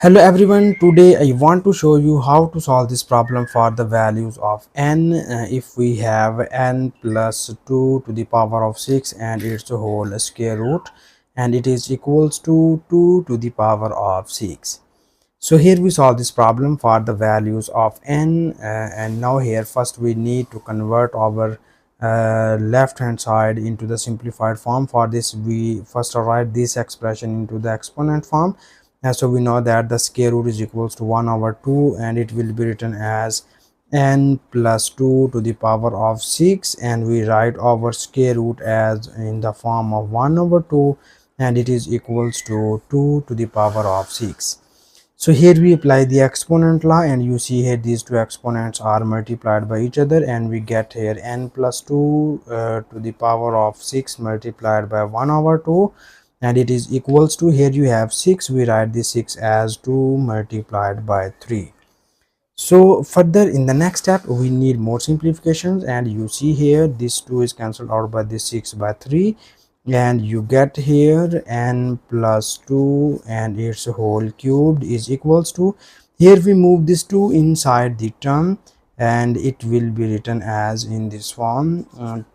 Hello everyone, today I want to show you how to solve this problem for the values of n. If we have n plus 2 to the power of 6 and its whole square root, and it is equals to 2 to the power of 6. So here we solve this problem for the values of n, and now here first we need to convert our left hand side into the simplified form. For this we first write this expression into the exponent form. So we know that the square root is equals to 1 over 2, and it will be written as n plus 2 to the power of 6, and we write our square root as in the form of 1 over 2, and it is equals to 2 to the power of 6. So here we apply the exponent law, and you see here these two exponents are multiplied by each other, and we get here n plus 2 to the power of 6 multiplied by 1 over 2, and it is equals to, here you have 6, we write the 6 as 2 multiplied by 3. So further in the next step we need more simplifications, and you see here this 2 is cancelled out by this 6 by 3, and you get here n plus 2 and its whole cubed is equals to, here we move this 2 inside the term, and it will be written as in this form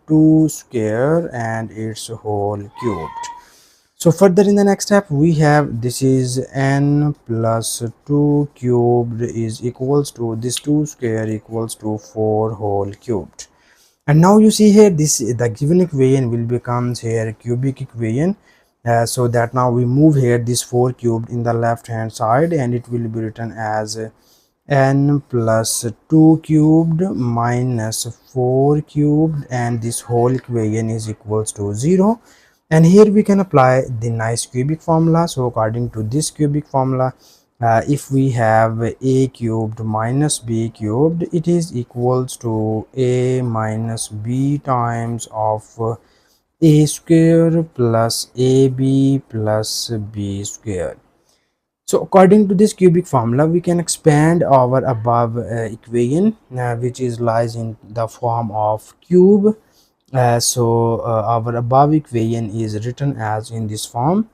2 square and its whole cubed. So further in the next step we have, this is n plus 2 cubed is equals to this 2 square equals to 4 whole cubed. And now you see here this, the given equation will becomes here cubic equation, so that now we move here this 4 cubed in the left hand side, and it will be written as n plus 2 cubed minus 4 cubed, and this whole equation is equals to 0. And here we can apply the nice cubic formula. So according to this cubic formula, if we have a cubed minus b cubed, it is equals to a minus b times of a square plus ab plus b square. So according to this cubic formula, we can expand our above equation, which is lies in the form of cube. Our above equation is written as in this form.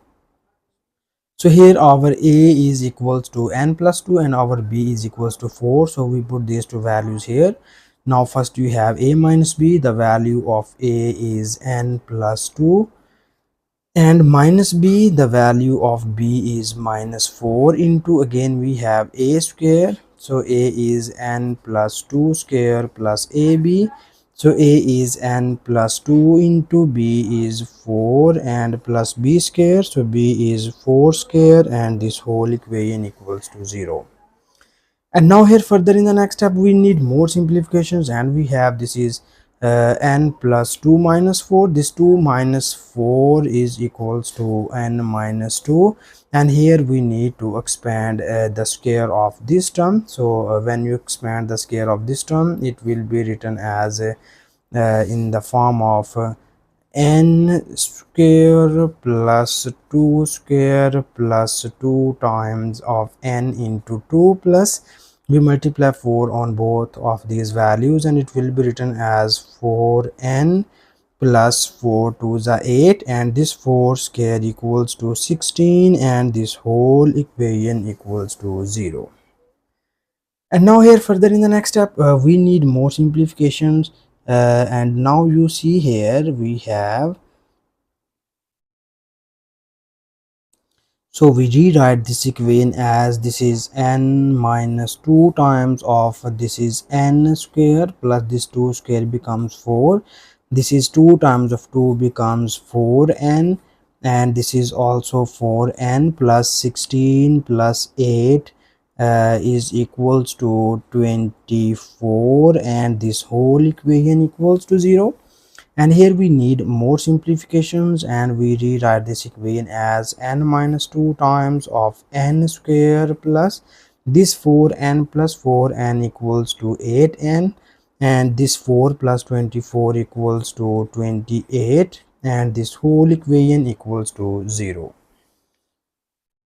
So here our a is equals to n plus 2 and our b is equals to 4. So we put these two values here. Now first you have a minus b, the value of a is n plus 2, and minus b, the value of b is minus 4, into again we have a square, so a is n plus 2 square plus ab. So a is n plus 2 into b is 4 and plus b square, so b is 4 square, and this whole equation equals to 0. And now here further in the next step we need more simplifications, and we have this is n plus 2 minus 4, this 2 minus 4 is equals to n minus 2, and here we need to expand the square of this term. So when you expand the square of this term, it will be written as in the form of n square plus 2 square plus 2 times of n into 2, plus we multiply 4 on both of these values, and it will be written as 4n plus 4 to the 8, and this 4 square equals to 16, and this whole equation equals to 0. And now here further in the next step we need more simplifications, and now you see here we have, so we rewrite this equation as this is n minus 2 times of this is n square plus this 2 square becomes 4, this is 2 times of 2 becomes 4n, and this is also 4n plus 16 plus 8 is equals to 24, and this whole equation equals to 0. And here we need more simplifications, and we rewrite this equation as n minus 2 times of n square plus this 4n plus 4n equals to 8n, and this 4 plus 24 equals to 28, and this whole equation equals to 0.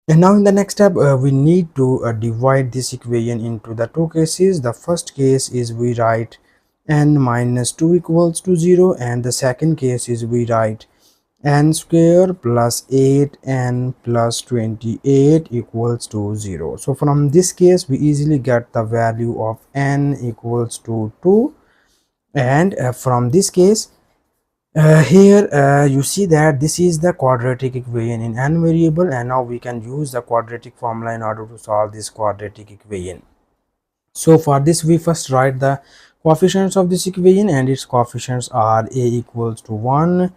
And now in the next step we need to divide this equation into the two cases. The first case is we write n minus 2 equals to 0, and the second case is we write n square plus 8n plus 28 equals to 0. So from this case we easily get the value of n equals to 2, and from this case here you see that this is the quadratic equation in n variable, and now we can use the quadratic formula in order to solve this quadratic equation. So for this we first write the coefficients of this equation, and its coefficients are a equals to 1,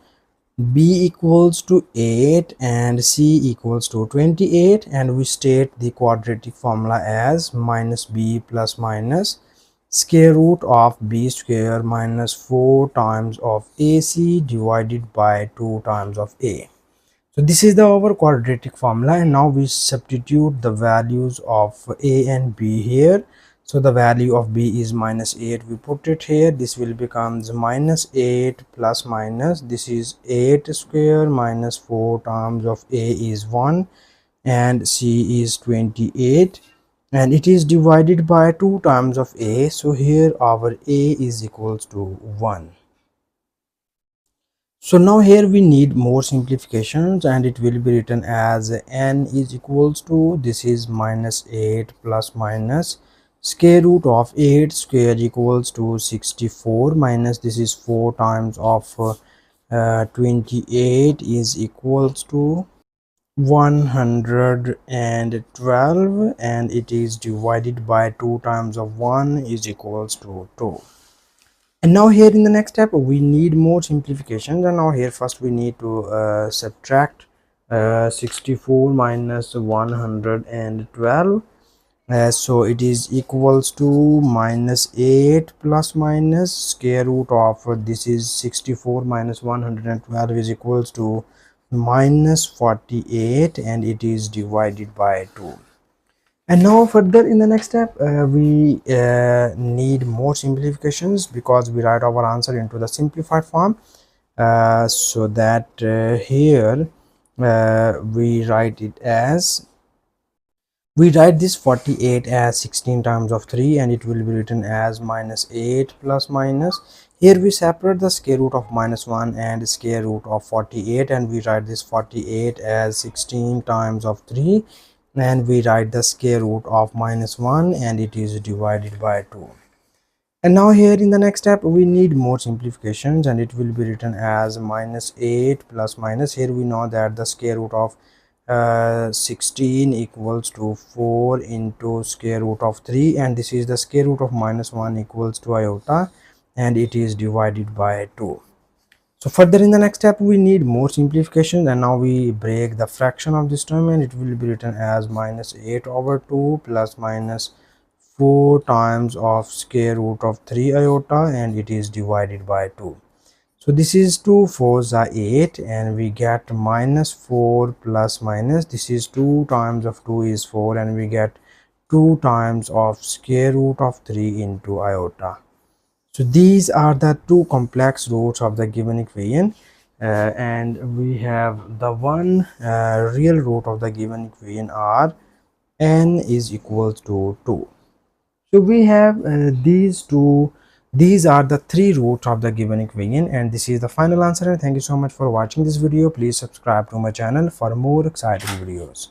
b equals to 8, and c equals to 28, and we state the quadratic formula as minus b plus minus square root of b square minus 4 times of ac divided by 2 times of a. So this is the our quadratic formula, and now we substitute the values of a and b here. So the value of b is minus 8, we put it here. This will becomes minus 8 plus minus, this is 8 square minus 4 times of a is 1 and c is 28, and it is divided by 2 times of a. So here our a is equals to 1. So now here we need more simplifications, and it will be written as n is equals to, this is minus 8 plus minus square root of 8 square equals to 64 minus, this is 4 times of 28 is equals to 112, and it is divided by 2 times of 1 is equals to 2. And now here in the next step we need more simplifications, and now here first we need to subtract 64 minus 112. So it is equals to minus 8 plus minus square root of this is 64 minus 112 is equals to minus 48, and it is divided by 2. And now further in the next step we need more simplifications, because we write our answer into the simplified form. So that here we write it as, we write this 48 as 16 times of 3, and it will be written as minus 8 plus minus, here we separate the square root of minus 1 and square root of 48, and we write this 48 as 16 times of 3, and we write the square root of minus 1, and it is divided by 2. And now here in the next step we need more simplifications, and it will be written as minus 8 plus minus, here we know that the square root of 16 equals to 4 into square root of 3, and this is the square root of minus 1 equals to iota, and it is divided by 2. So further in the next step we need more simplification, and now we break the fraction of this term, and it will be written as minus 8 over 2 plus minus 4 times of square root of 3 iota, and it is divided by 2. So this is 2 4s are 8, and we get minus 4 plus minus, this is 2 times of 2 is 4, and we get 2 times of square root of 3 into iota. So these are the two complex roots of the given equation, and we have the one real root of the given equation are n is equals to 2. So we have these are the three roots of the given equation, and this is the final answer. And thank you so much for watching this video. Please subscribe to my channel for more exciting videos.